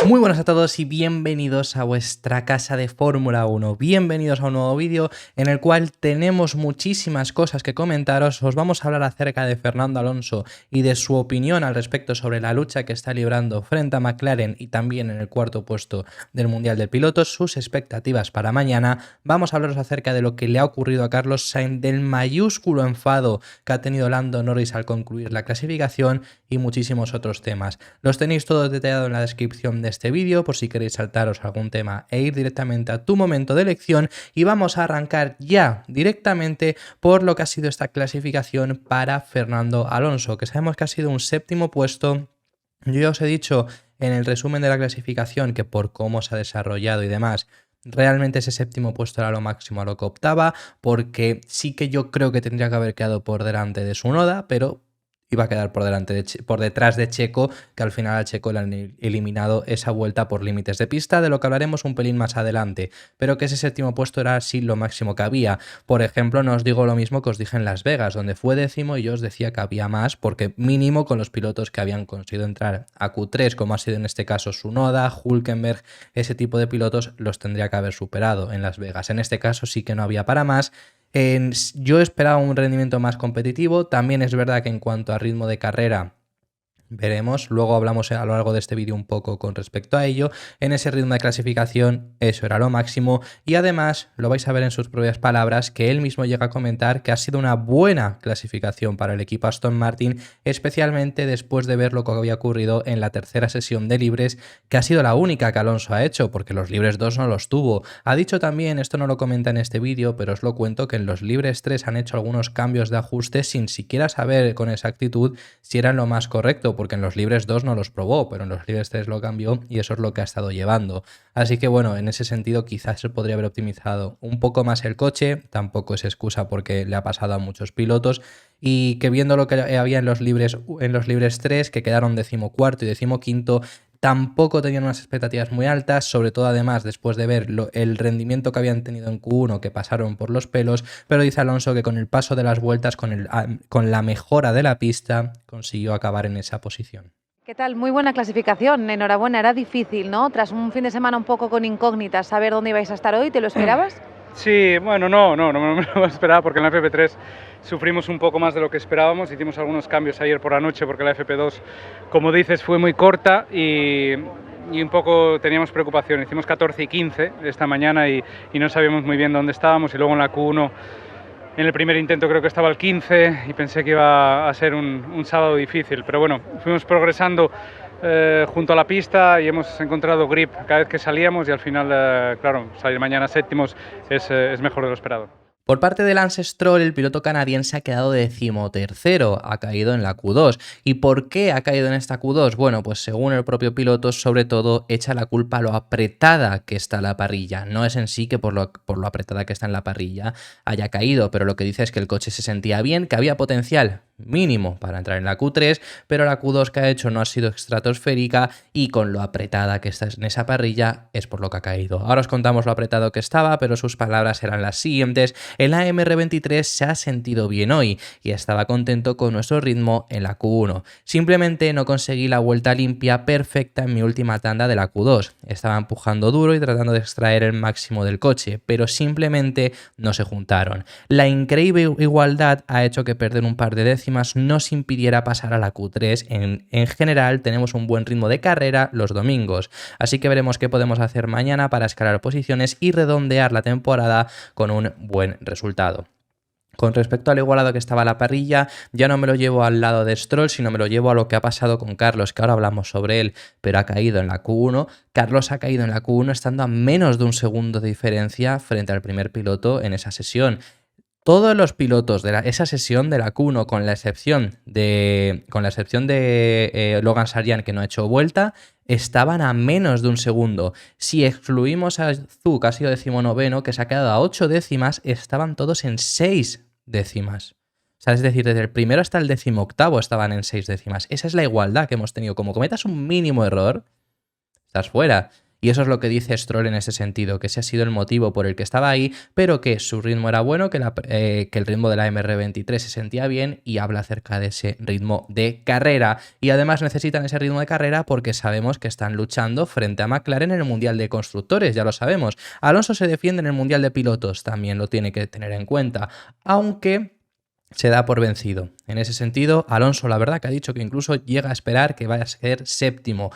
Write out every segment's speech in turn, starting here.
Muy buenas a todos y bienvenidos a vuestra casa de Fórmula 1. Bienvenidos a un nuevo vídeo en el cual tenemos muchísimas cosas que comentaros. Os vamos a hablar acerca de Fernando Alonso y de su opinión al respecto sobre la lucha que está librando frente a McLaren y también en el cuarto puesto del Mundial de Pilotos, sus expectativas para mañana. Vamos a hablaros acerca de lo que le ha ocurrido a Carlos Sainz, del mayúsculo enfado que ha tenido Lando Norris al concluir la clasificación y muchísimos otros temas. Los tenéis todos detallados en la descripción de este vídeo por si queréis saltaros algún tema e ir directamente a tu momento de elección, y vamos a arrancar ya directamente por lo que ha sido esta clasificación para Fernando Alonso, que sabemos que ha sido un séptimo puesto. Yo ya os he dicho en el resumen de la clasificación que por cómo se ha desarrollado y demás, realmente ese séptimo puesto era lo máximo a lo que optaba, porque sí que yo creo que tendría que haber quedado por delante de Tsunoda, pero iba a quedar por detrás de Checo, que al final a Checo le han eliminado esa vuelta por límites de pista, de lo que hablaremos un pelín más adelante, pero que ese séptimo puesto era así lo máximo que había. Por ejemplo, no os digo lo mismo que os dije en Las Vegas, donde fue décimo y yo os decía que había más, porque mínimo con los pilotos que habían conseguido entrar a Q3, como ha sido en este caso Tsunoda, Hülkenberg, ese tipo de pilotos los tendría que haber superado en Las Vegas. En este caso sí que no había para más. Yo esperaba un rendimiento más competitivo. También es verdad que en cuanto a ritmo de carrera, veremos, luego hablamos a lo largo de este vídeo un poco con respecto a ello. En ese ritmo de clasificación eso era lo máximo, y además lo vais a ver en sus propias palabras, que él mismo llega a comentar que ha sido una buena clasificación para el equipo Aston Martin, especialmente después de ver lo que había ocurrido en la tercera sesión de libres, que ha sido la única que Alonso ha hecho, porque los libres 2 no los tuvo. Ha dicho también, esto no lo comenta en este vídeo, pero os lo cuento, que en los libres 3 han hecho algunos cambios de ajuste sin siquiera saber con exactitud si eran lo más correcto, porque en los libres 2 no los probó, pero en los libres 3 lo cambió y eso es lo que ha estado llevando. Así que bueno, en ese sentido quizás se podría haber optimizado un poco más el coche, tampoco es excusa porque le ha pasado a muchos pilotos, y que viendo lo que había en los libres 3, que quedaron 14º y 15º, tampoco tenían unas expectativas muy altas, sobre todo además después de ver el rendimiento que habían tenido en Q1, que pasaron por los pelos, pero dice Alonso que con el paso de las vueltas, con la mejora de la pista, consiguió acabar en esa posición. ¿Qué tal? Muy buena clasificación, enhorabuena, era difícil, ¿no? Tras un fin de semana un poco con incógnitas, saber dónde ibais a estar hoy, ¿te lo esperabas? Sí, bueno, no me lo esperaba, porque en la FP3 sufrimos un poco más de lo que esperábamos. Hicimos algunos cambios ayer por la noche porque la FP2, como dices, fue muy corta y un poco teníamos preocupación. Hicimos 14 y 15 esta mañana y no sabíamos muy bien dónde estábamos, y luego en la Q1, en el primer intento creo que estaba el 15 y pensé que iba a ser un sábado difícil, pero bueno, fuimos progresando junto a la pista y hemos encontrado grip cada vez que salíamos, y al final, claro, salir mañana séptimos es mejor de lo esperado. Por parte de Lance Stroll, el piloto canadiense ha quedado 13º, ha caído en la Q2. ¿Y por qué ha caído en esta Q2? Bueno, pues según el propio piloto, sobre todo echa la culpa a lo apretada que está la parrilla. No es en sí que por lo apretada que está en la parrilla haya caído, pero lo que dice es que el coche se sentía bien, que había potencial mínimo para entrar en la Q3, pero la Q2 que ha hecho no ha sido estratosférica, y con lo apretada que está en esa parrilla es por lo que ha caído. Ahora os contamos lo apretado que estaba, pero sus palabras eran las siguientes: el AMR23 se ha sentido bien hoy y estaba contento con nuestro ritmo en la Q1. Simplemente no conseguí la vuelta limpia perfecta en mi última tanda de la Q2. Estaba empujando duro y tratando de extraer el máximo del coche, pero simplemente no se juntaron. La increíble igualdad ha hecho que perder un par de décimas nos impidiera pasar a la Q3. En general tenemos un buen ritmo de carrera los domingos, así que veremos qué podemos hacer mañana para escalar posiciones y redondear la temporada con un buen resultado. Con respecto al igualado que estaba la parrilla, ya no me lo llevo al lado de Stroll, sino me lo llevo a lo que ha pasado con Carlos, que ahora hablamos sobre él, pero ha caído en la Q1. Carlos ha caído en la Q1 estando a menos de un segundo de diferencia frente al primer piloto en esa sesión. Todos los pilotos de esa sesión de la Q1, con la excepción de Logan Sargeant, que no ha hecho vuelta, estaban a menos de un segundo. Si excluimos a Zhou, que ha sido 19º, que se ha quedado a 8 décimas, estaban todos en 6 décimas. O sea, es decir, desde el primero hasta el 18º estaban en 6 décimas. Esa es la igualdad que hemos tenido. Como cometas un mínimo error, estás fuera. Y eso es lo que dice Stroll en ese sentido, que ese ha sido el motivo por el que estaba ahí, pero que su ritmo era bueno, que el ritmo de la MR23 se sentía bien, y habla acerca de ese ritmo de carrera. Y además necesitan ese ritmo de carrera porque sabemos que están luchando frente a McLaren en el Mundial de Constructores, ya lo sabemos. Alonso se defiende en el Mundial de Pilotos, también lo tiene que tener en cuenta, aunque se da por vencido. En ese sentido, Alonso la verdad que ha dicho que incluso llega a esperar que vaya a ser séptimo.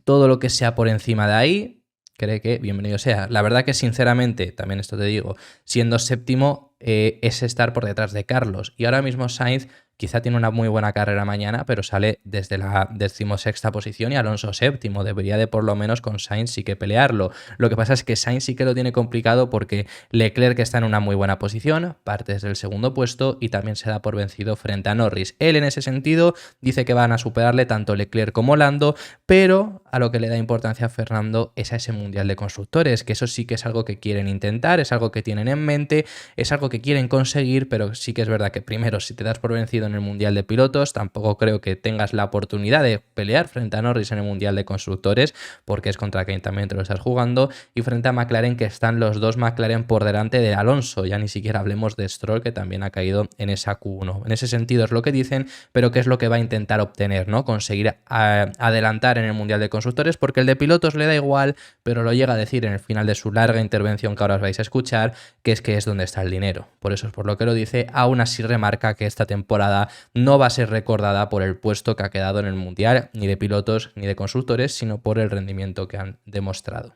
Todo lo que sea por encima de ahí, cree que bienvenido sea. La verdad que sinceramente, también esto te digo, siendo séptimo es estar por detrás de Carlos. Y ahora mismo Sainz quizá tiene una muy buena carrera mañana, pero sale desde la 16ª posición y Alonso séptimo. Debería de por lo menos con Sainz sí que pelearlo. Lo que pasa es que Sainz sí que lo tiene complicado porque Leclerc está en una muy buena posición, parte desde el segundo puesto y también se da por vencido frente a Norris. Él en ese sentido dice que van a superarle tanto Leclerc como Lando, pero a lo que le da importancia a Fernando es a ese Mundial de Constructores, que eso sí que es algo que quieren intentar, es algo que tienen en mente, es algo que quieren conseguir, pero sí que es verdad que primero, si te das por vencido en el Mundial de Pilotos, tampoco creo que tengas la oportunidad de pelear frente a Norris en el Mundial de Constructores, porque es contra quien también te lo estás jugando, y frente a McLaren, que están los dos McLaren por delante de Alonso. Ya ni siquiera hablemos de Stroll, que también ha caído en esa Q1. En ese sentido es lo que dicen, pero ¿qué es lo que va a intentar obtener, ¿no? Conseguir adelantar en el Mundial de Constructores, porque el de Pilotos le da igual, pero lo llega a decir en el final de su larga intervención que ahora os vais a escuchar, que es donde está el dinero. Por eso es por lo que lo dice. Aún así remarca que esta temporada no va a ser recordada por el puesto que ha quedado en el Mundial, ni de Pilotos ni de Constructores, sino por el rendimiento que han demostrado.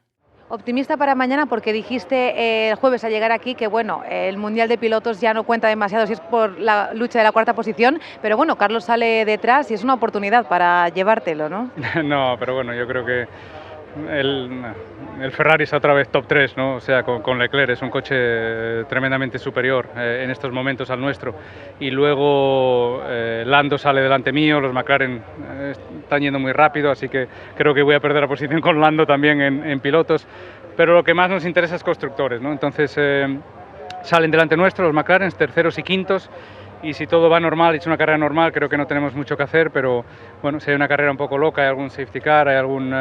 Optimista para mañana porque dijiste el jueves al llegar aquí que bueno, el Mundial de Pilotos ya no cuenta demasiado si es por la lucha de la cuarta posición, pero bueno, Carlos sale detrás y es una oportunidad para llevártelo, ¿no? No, pero bueno, yo creo que el Ferrari es otra vez top 3, ¿no? O sea, con Leclerc es un coche tremendamente superior en estos momentos al nuestro. Y luego Lando sale delante mío, los McLaren están yendo muy rápido, así que creo que voy a perder la posición con Lando también en pilotos. Pero lo que más nos interesa es constructores, ¿no? Entonces salen delante nuestro los McLaren, terceros y quintos. Y si todo va normal, es una carrera normal, creo que no tenemos mucho que hacer, pero bueno, si hay una carrera un poco loca, hay algún safety car, hay algún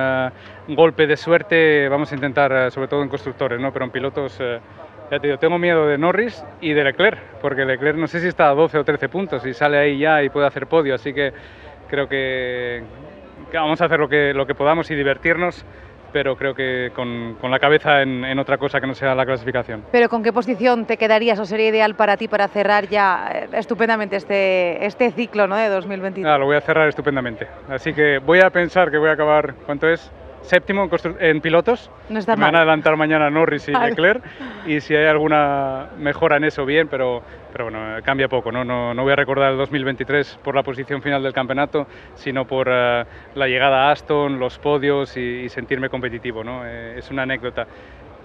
golpe de suerte, vamos a intentar, sobre todo en constructores, ¿no? Pero en pilotos, ya te digo, tengo miedo de Norris y de Leclerc, porque Leclerc no sé si está a 12 o 13 puntos y sale ahí ya y puede hacer podio, así que creo que vamos a hacer lo que podamos y divertirnos, pero creo que con la cabeza en otra cosa que no sea la clasificación. Pero ¿con qué posición te quedarías o sería ideal para ti para cerrar ya estupendamente este ciclo, ¿no?, de 2023? Lo voy a cerrar estupendamente. Así que voy a pensar que voy a acabar, ¿cuánto es? Séptimo en pilotos. No está me mal. van a adelantar mañana Norris y Leclerc, y si hay alguna mejora en eso, bien, pero bueno, cambia poco, ¿no? No voy a recordar el 2023 por la posición final del campeonato, sino por la llegada a Aston, los podios y sentirme competitivo, ¿no? Es una anécdota.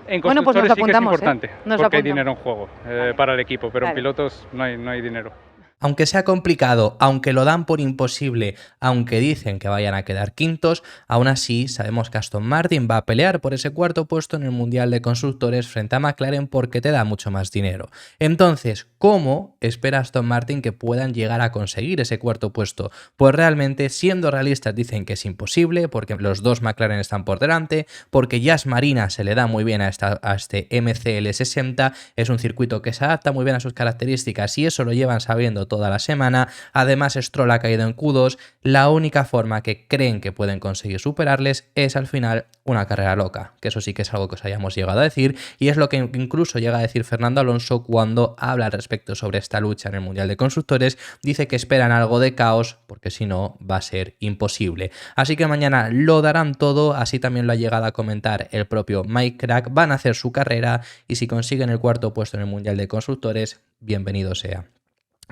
En Bueno, pues nos constructores sí que es apuntamos, importante, porque hay dinero en juego para el equipo, pero en pilotos no hay dinero. Aunque sea complicado, aunque lo dan por imposible, aunque dicen que vayan a quedar quintos, aún así sabemos que Aston Martin va a pelear por ese cuarto puesto en el Mundial de Constructores frente a McLaren porque te da mucho más dinero. Entonces, ¿cómo espera Aston Martin que puedan llegar a conseguir ese cuarto puesto? Pues realmente, siendo realistas, dicen que es imposible porque los dos McLaren están por delante, porque Yas Marina se le da muy bien a este MCL60, es un circuito que se adapta muy bien a sus características y eso lo llevan sabiendo toda la semana. Además, Stroll ha caído en Q2. La única forma que creen que pueden conseguir superarles es al final una carrera loca, que eso sí que es algo que os hayamos llegado a decir y es lo que incluso llega a decir Fernando Alonso cuando habla al respecto sobre esta lucha en el Mundial de Constructores. Dice que esperan algo de caos porque si no va a ser imposible. Así que mañana lo darán todo, así también lo ha llegado a comentar el propio Mike Crack. Van a hacer su carrera y si consiguen el cuarto puesto en el Mundial de Constructores, bienvenido sea.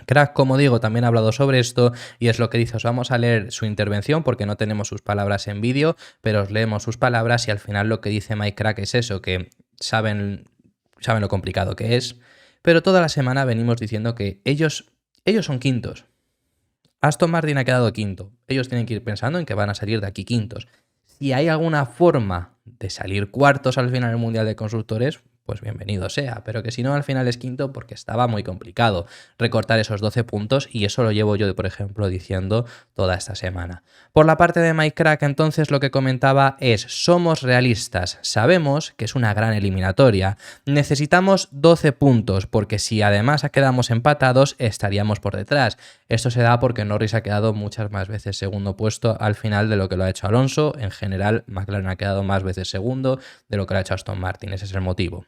Crack, como digo, también ha hablado sobre esto y es lo que dice. Os vamos a leer su intervención porque no tenemos sus palabras en vídeo, pero os leemos sus palabras y al final lo que dice Mike Crack es eso, que saben lo complicado que es, pero toda la semana venimos diciendo que ellos son quintos. Aston Martin ha quedado quinto. Ellos tienen que ir pensando en que van a salir de aquí quintos. Si hay alguna forma de salir cuartos al final del Mundial de Constructores, pues bienvenido sea, pero que si no al final es quinto porque estaba muy complicado recortar esos 12 puntos y eso lo llevo yo, por ejemplo, diciendo toda esta semana. Por la parte de MyCrack, entonces lo que comentaba es, somos realistas, sabemos que es una gran eliminatoria, necesitamos 12 puntos porque si además quedamos empatados estaríamos por detrás. Esto se da porque Norris ha quedado muchas más veces segundo puesto al final de lo que lo ha hecho Alonso. En general, McLaren ha quedado más veces segundo de lo que lo ha hecho Aston Martin. Ese es el motivo.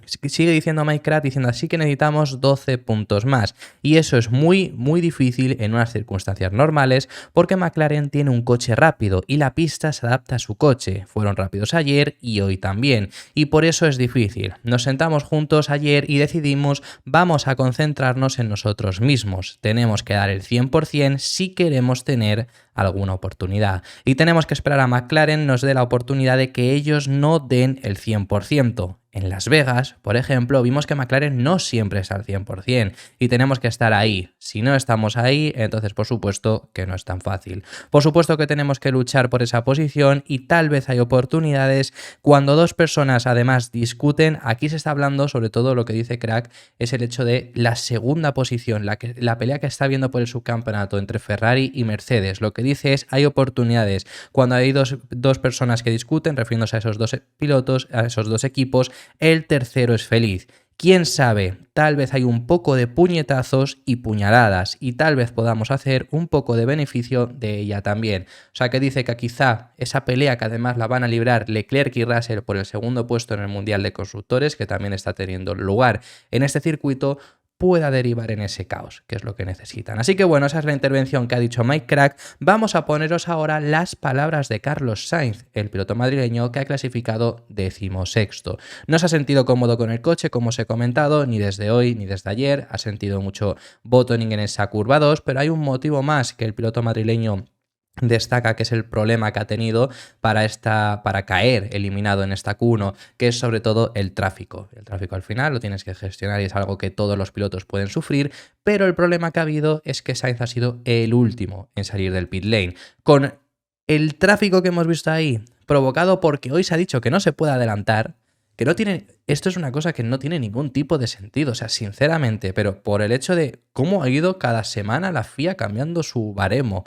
Sigue diciendo MyCrack, diciendo así que necesitamos 12 puntos más. Y eso es muy difícil en unas circunstancias normales porque McLaren tiene un coche rápido y la pista se adapta a su coche. Fueron rápidos ayer y hoy también. Y por eso es difícil. Nos sentamos juntos ayer y decidimos vamos a concentrarnos en nosotros mismos. Tenemos que dar el 100% si queremos tener alguna oportunidad. Y tenemos que esperar a McLaren nos dé la oportunidad de que ellos no den el 100%. En Las Vegas, por ejemplo, vimos que McLaren no siempre es al 100% y tenemos que estar ahí. Si no estamos ahí, entonces por supuesto que no es tan fácil. Por supuesto que tenemos que luchar por esa posición y tal vez hay oportunidades cuando dos personas además discuten. Aquí se está hablando, sobre todo lo que dice Crack, es el hecho de la segunda posición, la pelea que está habiendo por el subcampeonato entre Ferrari y Mercedes. Lo que dice es, hay oportunidades. Cuando hay dos personas que discuten, refiriéndose a esos dos pilotos, a esos dos equipos, el tercero es feliz. ¿Quién sabe? Tal vez hay un poco de puñetazos y puñaladas y tal vez podamos hacer un poco de beneficio de ella también. O sea que dice que quizá esa pelea que además la van a librar Leclerc y Russell por el segundo puesto en el Mundial de Constructores, que también está teniendo lugar en este circuito, pueda derivar en ese caos, que es lo que necesitan. Así que bueno, esa es la intervención que ha dicho MyCrack. Vamos a poneros ahora las palabras de Carlos Sainz, el piloto madrileño que ha clasificado 16º. No se ha sentido cómodo con el coche, como os he comentado, ni desde hoy ni desde ayer. Ha sentido mucho bottoming en esa curva 2, pero hay un motivo más que el piloto madrileño destaca, que es el problema que ha tenido para caer eliminado en esta Q1, que es sobre todo el tráfico. El tráfico al final lo tienes que gestionar y es algo que todos los pilotos pueden sufrir, pero el problema que ha habido es que Sainz ha sido el último en salir del pit lane. Con el tráfico que hemos visto ahí, provocado porque hoy se ha dicho que no se puede adelantar, que no tiene... Esto es una cosa que no tiene ningún tipo de sentido, o sea, sinceramente, pero por el hecho de cómo ha ido cada semana la FIA cambiando su baremo.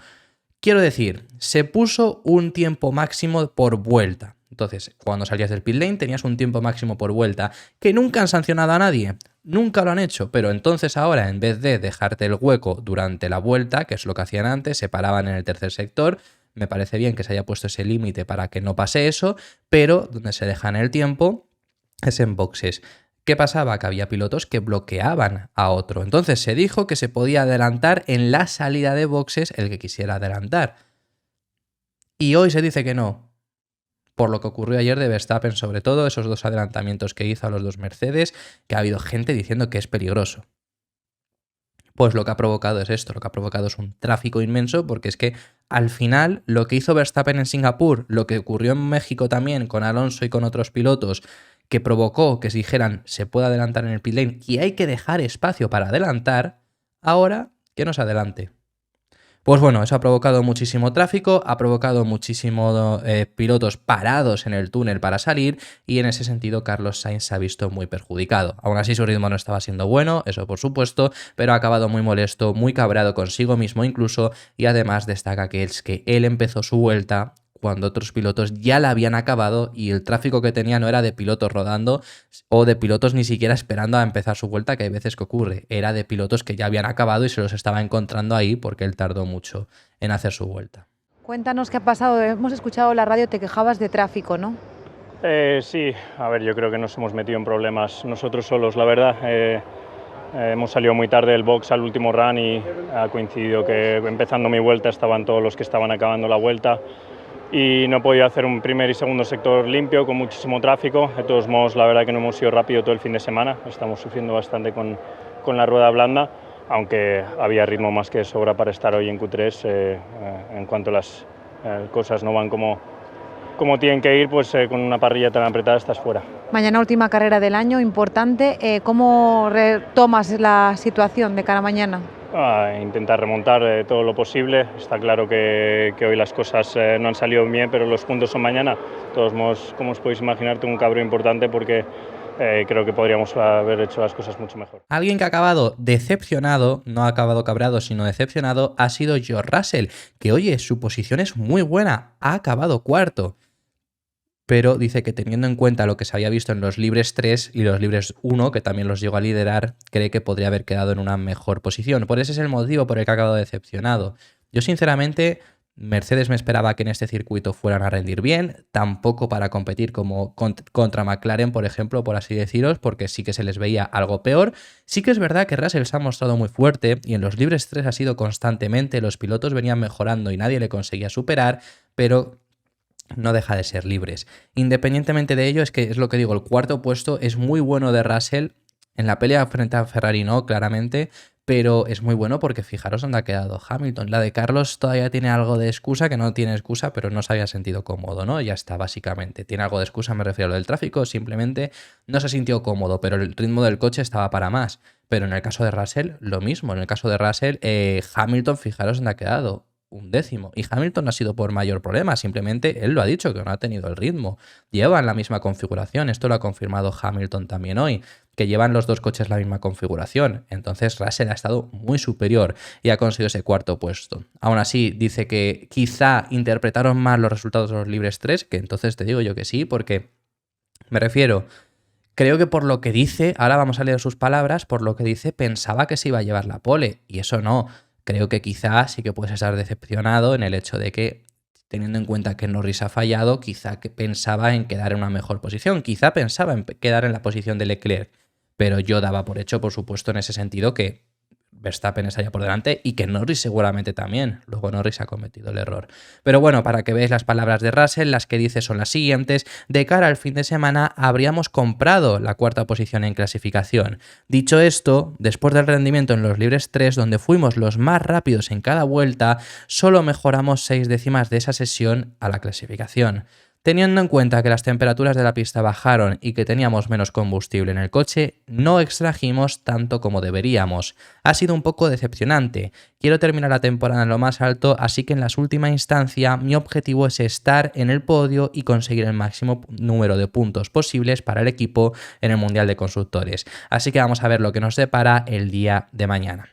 Quiero decir, se puso un tiempo máximo por vuelta. Entonces, cuando salías del pit lane tenías un tiempo máximo por vuelta, que nunca han sancionado a nadie, nunca lo han hecho, pero entonces ahora, en vez de dejarte el hueco durante la vuelta, que es lo que hacían antes, se paraban en el tercer sector. Me parece bien que se haya puesto ese límite para que no pase eso, pero donde se dejan el tiempo es en boxes. ¿Qué pasaba? Que había pilotos que bloqueaban a otro. Entonces se dijo que se podía adelantar en la salida de boxes el que quisiera adelantar. Y hoy se dice que no. Por lo que ocurrió ayer de Verstappen, sobre todo, esos dos adelantamientos que hizo a los dos Mercedes, que ha habido gente diciendo que es peligroso. Pues lo que ha provocado es esto, lo que ha provocado es un tráfico inmenso, porque es que al final lo que hizo Verstappen en Singapur, lo que ocurrió en México también con Alonso y con otros pilotos, que provocó que se dijeran se puede adelantar en el pit lane y hay que dejar espacio para adelantar, ahora que no se adelante. Pues bueno, eso ha provocado muchísimo tráfico, ha provocado muchísimos pilotos parados en el túnel para salir y en ese sentido Carlos Sainz se ha visto muy perjudicado. Aún así su ritmo no estaba siendo bueno, eso por supuesto, pero ha acabado muy molesto, muy cabreado consigo mismo incluso, y además destaca que es que él empezó su vuelta cuando otros pilotos ya la habían acabado y el tráfico que tenía no era de pilotos rodando o de pilotos ni siquiera esperando a empezar su vuelta, que hay veces que ocurre, era de pilotos que ya habían acabado y se los estaba encontrando ahí porque él tardó mucho en hacer su vuelta. Cuéntanos qué ha pasado. Hemos escuchado la radio, te quejabas de tráfico, ¿no? Sí, a ver, yo creo que nos hemos metido en problemas nosotros solos, la verdad. Hemos salido muy tarde del box al último run y ha coincidido que empezando mi vuelta estaban todos los que estaban acabando la vuelta. Y no he podido hacer un primer y segundo sector limpio con muchísimo tráfico. De todos modos, la verdad que no hemos ido rápido todo el fin de semana, estamos sufriendo bastante con la rueda blanda, aunque había ritmo más que de sobra para estar hoy en Q3. En cuanto las cosas no van como tienen que ir, pues con una parrilla tan apretada estás fuera. Mañana última carrera del año, importante. ¿Cómo retomas la situación de cara a mañana? Intentar remontar todo lo posible. Está claro que hoy las cosas no han salido bien, pero los puntos son mañana. De todos modos, como os podéis imaginar, tengo un cabreo importante porque creo que podríamos haber hecho las cosas mucho mejor. Alguien que ha acabado decepcionado, no ha acabado cabreado, sino decepcionado, ha sido George Russell, que oye, su posición es muy buena, ha acabado cuarto. Pero dice que teniendo en cuenta lo que se había visto en los libres 3 y los libres 1, que también los llegó a liderar, cree que podría haber quedado en una mejor posición. Por ese es el motivo por el que ha acabado decepcionado. Yo sinceramente, Mercedes me esperaba que en este circuito fueran a rendir bien, tampoco para competir como contra McLaren, por ejemplo, por así deciros, porque sí que se les veía algo peor. Sí que es verdad que Russell se ha mostrado muy fuerte y en los libres 3 ha sido constantemente, los pilotos venían mejorando y nadie le conseguía superar, pero no deja de ser libres. Independientemente de ello, es que es lo que digo, el cuarto puesto es muy bueno de Russell, en la pelea frente a Ferrari no, claramente, pero es muy bueno porque fijaros dónde ha quedado Hamilton. La de Carlos todavía tiene algo de excusa, que no tiene excusa, pero no se había sentido cómodo, ¿no? Ya está, básicamente. Tiene algo de excusa, me refiero a lo del tráfico, simplemente no se sintió cómodo, pero el ritmo del coche estaba para más. Pero en el caso de Russell, lo mismo. En el caso de Russell, Hamilton, fijaros dónde ha quedado. 1/10. Y Hamilton no ha sido por mayor problema, simplemente él lo ha dicho, que no ha tenido el ritmo. Llevan la misma configuración, esto lo ha confirmado Hamilton también hoy, que llevan los dos coches la misma configuración. Entonces Russell ha estado muy superior y ha conseguido ese cuarto puesto. Aún así, dice que quizá interpretaron mal los resultados de los libres 3, que entonces te digo yo que sí, porque me refiero... Creo que por lo que dice, ahora vamos a leer sus palabras, por lo que dice pensaba que se iba a llevar la pole, y eso no. Creo que quizá sí que puedes estar decepcionado en el hecho de que, teniendo en cuenta que Norris ha fallado, quizá que pensaba en quedar en una mejor posición, quizá pensaba en quedar en la posición de Leclerc, pero yo daba por hecho, por supuesto, en ese sentido que Verstappen estaría por delante y que Norris seguramente también. Luego Norris ha cometido el error. Pero bueno, para que veáis las palabras de Russell, las que dice son las siguientes. De cara al fin de semana habríamos comprado la cuarta posición en clasificación. Dicho esto, después del rendimiento en los libres 3, donde fuimos los más rápidos en cada vuelta, solo mejoramos 6 décimas de esa sesión a la clasificación. Teniendo en cuenta que las temperaturas de la pista bajaron y que teníamos menos combustible en el coche, no extrajimos tanto como deberíamos. Ha sido un poco decepcionante. Quiero terminar la temporada en lo más alto, así que en la última instancia mi objetivo es estar en el podio y conseguir el máximo número de puntos posibles para el equipo en el Mundial de Constructores. Así que vamos a ver lo que nos depara el día de mañana.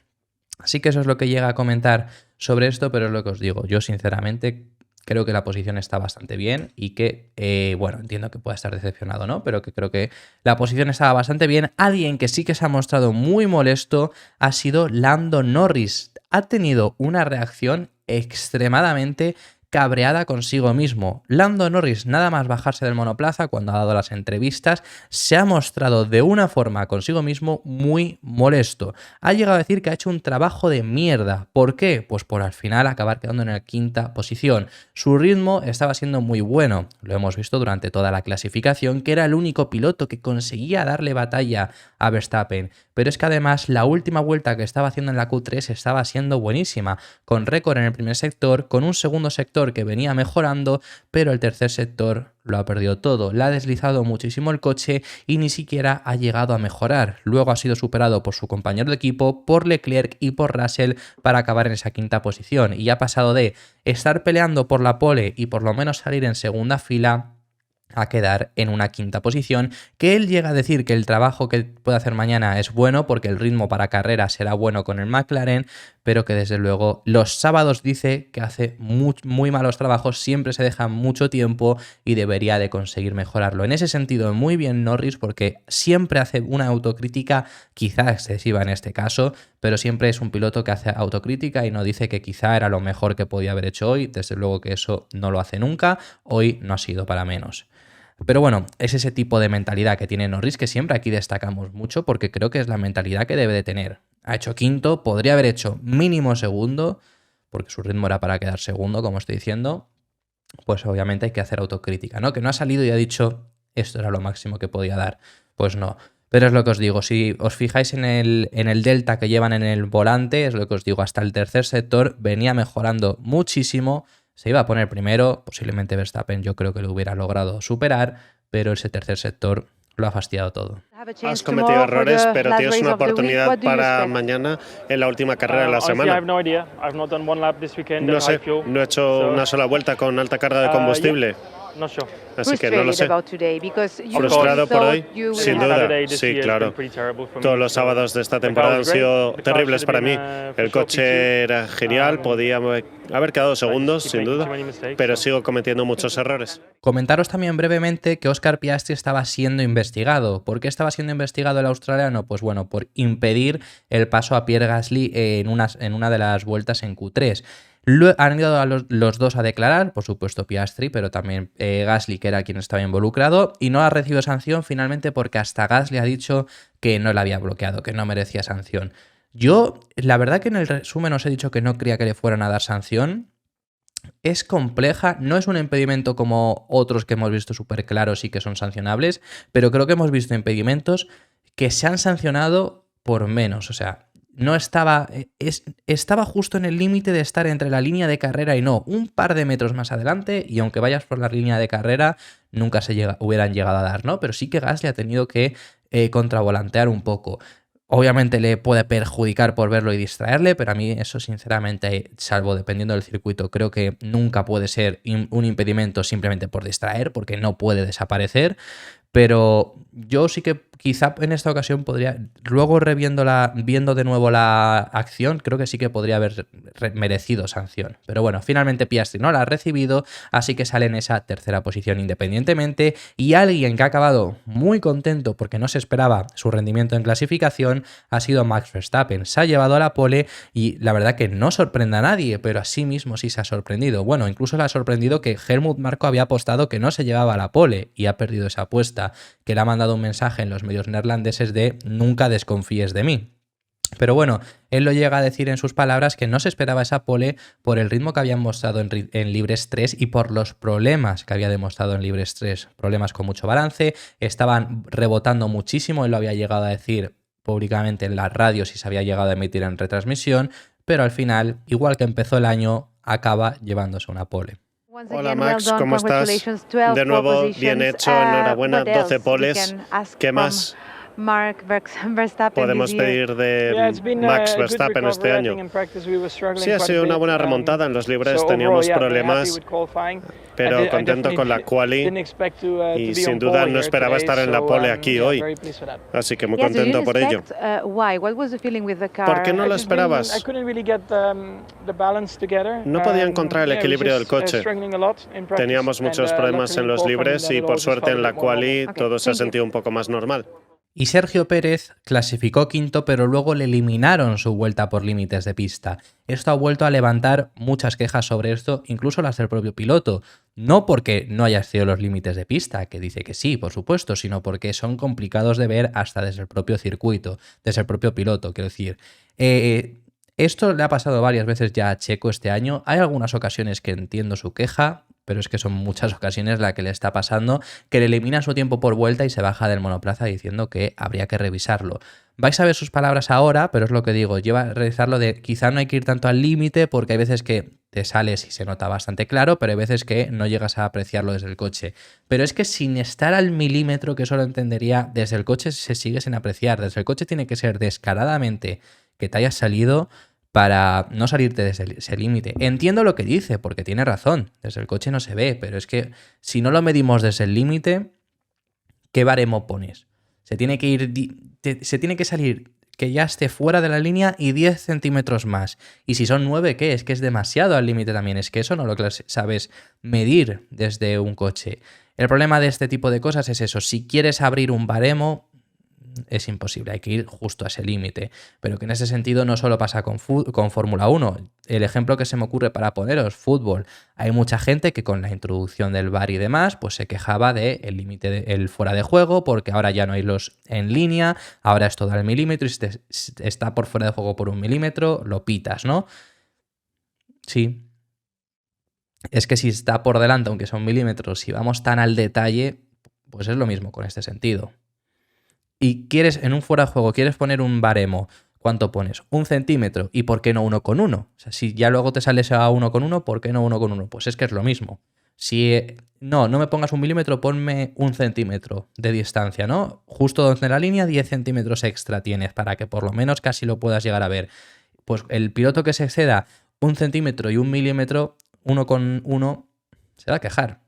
Así que eso es lo que llega a comentar sobre esto, pero es lo que os digo. Yo sinceramente... creo que la posición está bastante bien y que, bueno, entiendo que pueda estar decepcionado, ¿no? Pero que creo que la posición estaba bastante bien. Alguien que sí que se ha mostrado muy molesto ha sido Lando Norris. Ha tenido una reacción extremadamente cabreada consigo mismo. Lando Norris, nada más bajarse del monoplaza cuando ha dado las entrevistas, se ha mostrado de una forma consigo mismo muy molesto. Ha llegado a decir que ha hecho un trabajo de mierda. ¿Por qué? Pues por al final acabar quedando en la quinta posición. Su ritmo estaba siendo muy bueno. Lo hemos visto durante toda la clasificación, que era el único piloto que conseguía darle batalla a Verstappen. Pero es que además la última vuelta que estaba haciendo en la Q3 estaba siendo buenísima, con récord en el primer sector, con un segundo sector que venía mejorando, pero el tercer sector lo ha perdido todo, le ha deslizado muchísimo el coche y ni siquiera ha llegado a mejorar. Luego ha sido superado por su compañero de equipo, por Leclerc y por Russell para acabar en esa quinta posición, y ha pasado de estar peleando por la pole y por lo menos salir en segunda fila a quedar en una quinta posición, que él llega a decir que el trabajo que puede hacer mañana es bueno porque el ritmo para carrera será bueno con el McLaren, pero que desde luego los sábados dice que hace muy malos trabajos, siempre se deja mucho tiempo y debería de conseguir mejorarlo. En ese sentido, muy bien Norris, porque siempre hace una autocrítica, quizá excesiva en este caso, pero siempre es un piloto que hace autocrítica y no dice que quizá era lo mejor que podía haber hecho hoy. Desde luego que eso no lo hace nunca, hoy no ha sido para menos. Pero bueno, es ese tipo de mentalidad que tiene Norris que siempre aquí destacamos mucho porque creo que es la mentalidad que debe de tener. Ha hecho quinto, podría haber hecho mínimo segundo, porque su ritmo era para quedar segundo, como estoy diciendo. Pues obviamente hay que hacer autocrítica, ¿no? Que no ha salido y ha dicho esto era lo máximo que podía dar. Pues no. Pero es lo que os digo, si os fijáis en el delta que llevan en el volante, es lo que os digo, hasta el tercer sector venía mejorando muchísimo. Se iba a poner primero, posiblemente Verstappen yo creo que lo hubiera logrado superar, pero ese tercer sector lo ha fastidiado todo. Has cometido errores, pero tienes una oportunidad para mañana en la última carrera de la semana. No sé, no he hecho una sola vuelta con alta carga de combustible. Así que no lo sé. Frustrado por hoy, sin duda. Sí, claro. Todos los sábados de esta temporada han sido terribles para mí. El coche era genial, podía haber quedado segundos, sin duda, pero sigo cometiendo muchos errores. Comentaros también brevemente que Oscar Piastri estaba siendo investigado. ¿Por qué estaba siendo investigado el australiano? Pues bueno, por impedir el paso a Pierre Gasly en una de las vueltas en Q3. Han ido los dos a declarar, por supuesto Piastri, pero también Gasly, que era quien estaba involucrado, y no ha recibido sanción finalmente porque hasta Gasly ha dicho que no le había bloqueado, que no merecía sanción. Yo, la verdad que en el resumen os he dicho que no creía que le fueran a dar sanción. Es compleja, no es un impedimento como otros que hemos visto súper claros y que son sancionables, pero creo que hemos visto impedimentos que se han sancionado por menos, o sea, no estaba justo en el límite de estar entre la línea de carrera y no, un par de metros más adelante, y aunque vayas por la línea de carrera, nunca hubieran llegado a dar, ¿no? Pero sí que Gasly ha tenido que contravolantear un poco. Obviamente le puede perjudicar por verlo y distraerle, pero a mí eso sinceramente, salvo dependiendo del circuito, creo que nunca puede ser un impedimento simplemente por distraer, porque no puede desaparecer. Pero yo sí que quizá en esta ocasión podría, luego viendo de nuevo la acción, creo que sí que podría haber merecido sanción. Pero bueno, finalmente Piastri no la ha recibido, así que sale en esa tercera posición independientemente. Y alguien que ha acabado muy contento porque no se esperaba su rendimiento en clasificación ha sido Max Verstappen. Se ha llevado a la pole y la verdad que no sorprende a nadie, pero a sí mismo sí se ha sorprendido. Bueno, incluso le ha sorprendido que Helmut Marko había apostado que no se llevaba a la pole y ha perdido esa apuesta, que le ha mandado un mensaje en los medios neerlandeses de nunca desconfíes de mí. Pero bueno, él lo llega a decir en sus palabras que no se esperaba esa pole por el ritmo que habían mostrado en Libres 3 y por los problemas que había demostrado en Libres 3. Problemas con mucho balance, estaban rebotando muchísimo, él lo había llegado a decir públicamente en las radios y se había llegado a emitir en retransmisión, pero al final, igual que empezó el año, acaba llevándose una pole. Hola Max, ¿cómo estás? De nuevo, bien hecho, enhorabuena, 12 poles. ¿Qué más podemos pedir de Max Verstappen este año? Sí, ha sido una buena remontada. En los libres teníamos problemas, pero contento con la quali y sin duda no esperaba estar en la pole aquí hoy. Así que muy contento por ello. ¿Por qué no lo esperabas? No podía encontrar el equilibrio del coche. Teníamos muchos problemas en los libres y por suerte en la quali todo se ha sentido un poco más normal. Y Sergio Pérez clasificó quinto, pero luego le eliminaron su vuelta por límites de pista. Esto ha vuelto a levantar muchas quejas sobre esto, incluso las del propio piloto. No porque no haya sido los límites de pista, que dice que sí, por supuesto, sino porque son complicados de ver hasta desde el propio circuito, desde el propio piloto, quiero decir. Esto le ha pasado varias veces ya a Checo este año. Hay algunas ocasiones que entiendo su queja, pero es que son muchas ocasiones la que le está pasando, que le elimina su tiempo por vuelta y se baja del monoplaza diciendo que habría que revisarlo. Vais a ver sus palabras ahora, pero es lo que digo, lleva a revisarlo de quizá no hay que ir tanto al límite porque hay veces que te sales y se nota bastante claro, pero hay veces que no llegas a apreciarlo desde el coche. Pero es que sin estar al milímetro, que eso lo entendería, desde el coche se sigue sin apreciar. Desde el coche tiene que ser descaradamente que te hayas salido para no salirte de ese límite. Entiendo lo que dice, porque tiene razón, desde el coche no se ve, pero es que si no lo medimos desde el límite, ¿qué baremo pones? Se tiene que salir que ya esté fuera de la línea y 10 centímetros más. Y si son 9, ¿qué? Es que es demasiado al límite también, es que eso no lo sabes medir desde un coche. El problema de este tipo de cosas es eso, si quieres abrir un baremo, es imposible, hay que ir justo a ese límite, pero que en ese sentido no solo pasa con Fórmula 1. El ejemplo que se me ocurre para poneros, fútbol. Hay mucha gente que con la introducción del VAR y demás, pues se quejaba del límite del fuera de juego, porque ahora ya no hay los en línea, ahora es todo al milímetro y si está por fuera de juego por 1 milímetro, lo pitas, ¿no? Sí. Es que si está por delante, aunque son milímetros, si vamos tan al detalle, pues es lo mismo con este sentido. Y quieres, en un fuera de juego, quieres poner un baremo, ¿cuánto pones? 1 centímetro. ¿Y por qué no 1,1? O sea, si ya luego te sales a 1,1, ¿por qué no 1,1? Pues es que es lo mismo. Si no me pongas 1 milímetro, ponme 1 centímetro de distancia, ¿no? Justo donde la línea, 10 centímetros extra tienes para que por lo menos casi lo puedas llegar a ver. Pues el piloto que se exceda 1 centímetro y 1 milímetro, 1,1, se va a quejar.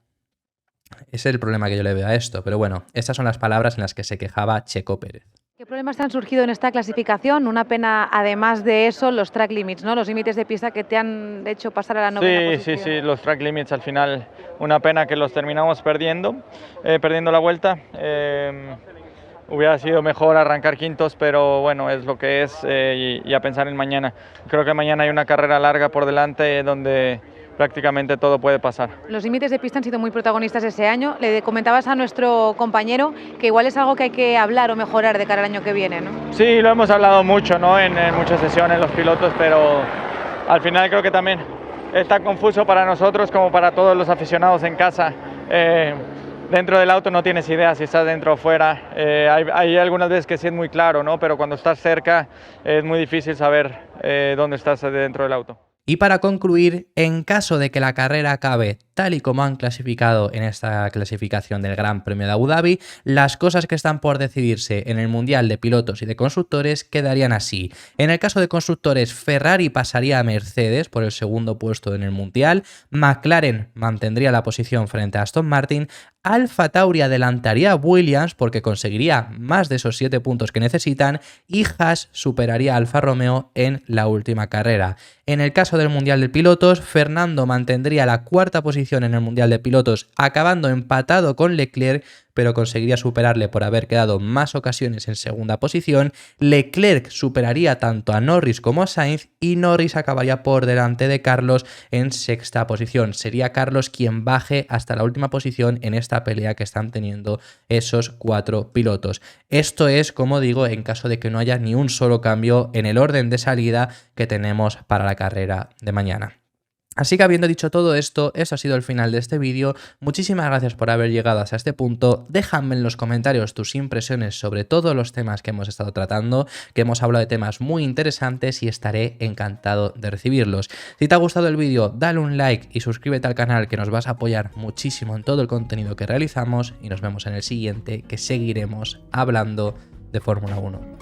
Ese es el problema que yo le veo a esto, pero bueno, estas son las palabras en las que se quejaba Checo Pérez. ¿Qué problemas te han surgido en esta clasificación? Una pena, además de eso, los track limits, ¿no? Los límites de pista que te han hecho pasar a la novena posición. Sí, los track limits al final, una pena que los terminamos perdiendo la vuelta. Hubiera sido mejor arrancar quintos, pero bueno, es lo que es y a pensar en mañana. Creo que mañana hay una carrera larga por delante donde prácticamente todo puede pasar. Los límites de pista han sido muy protagonistas ese año. Le comentabas a nuestro compañero que igual es algo que hay que hablar o mejorar de cara al año que viene, ¿no? Sí, lo hemos hablado mucho, ¿no? en muchas sesiones los pilotos, pero al final creo que también está confuso para nosotros como para todos los aficionados en casa. Dentro del auto no tienes idea si estás dentro o fuera. Hay algunas veces que sí es muy claro, ¿no? Pero cuando estás cerca es muy difícil saber dónde estás dentro del auto. Y para concluir, en caso de que la carrera acabe tal y como han clasificado en esta clasificación del Gran Premio de Abu Dhabi, las cosas que están por decidirse en el Mundial de Pilotos y de Constructores quedarían así. En el caso de Constructores, Ferrari pasaría a Mercedes por el segundo puesto en el Mundial, McLaren mantendría la posición frente a Aston Martin, Alfa Tauri adelantaría a Williams porque conseguiría más de esos 7 puntos que necesitan y Haas superaría a Alfa Romeo en la última carrera. En el caso del Mundial de Pilotos, Fernando mantendría la cuarta posición en el Mundial de Pilotos, acabando empatado con Leclerc, pero conseguiría superarle por haber quedado más ocasiones en segunda posición. Leclerc superaría tanto a Norris como a Sainz y Norris acabaría por delante de Carlos en sexta posición. Sería Carlos quien baje hasta la última posición en esta pelea que están teniendo esos 4 pilotos. Esto es, como digo, en caso de que no haya ni un solo cambio en el orden de salida que tenemos para la carrera de mañana. Así que habiendo dicho todo esto, eso ha sido el final de este vídeo. Muchísimas gracias por haber llegado hasta este punto. Déjame en los comentarios tus impresiones sobre todos los temas que hemos estado tratando, que hemos hablado de temas muy interesantes y estaré encantado de recibirlos. Si te ha gustado el vídeo, dale un like y suscríbete al canal, que nos vas a apoyar muchísimo en todo el contenido que realizamos, y nos vemos en el siguiente, que seguiremos hablando de Fórmula 1.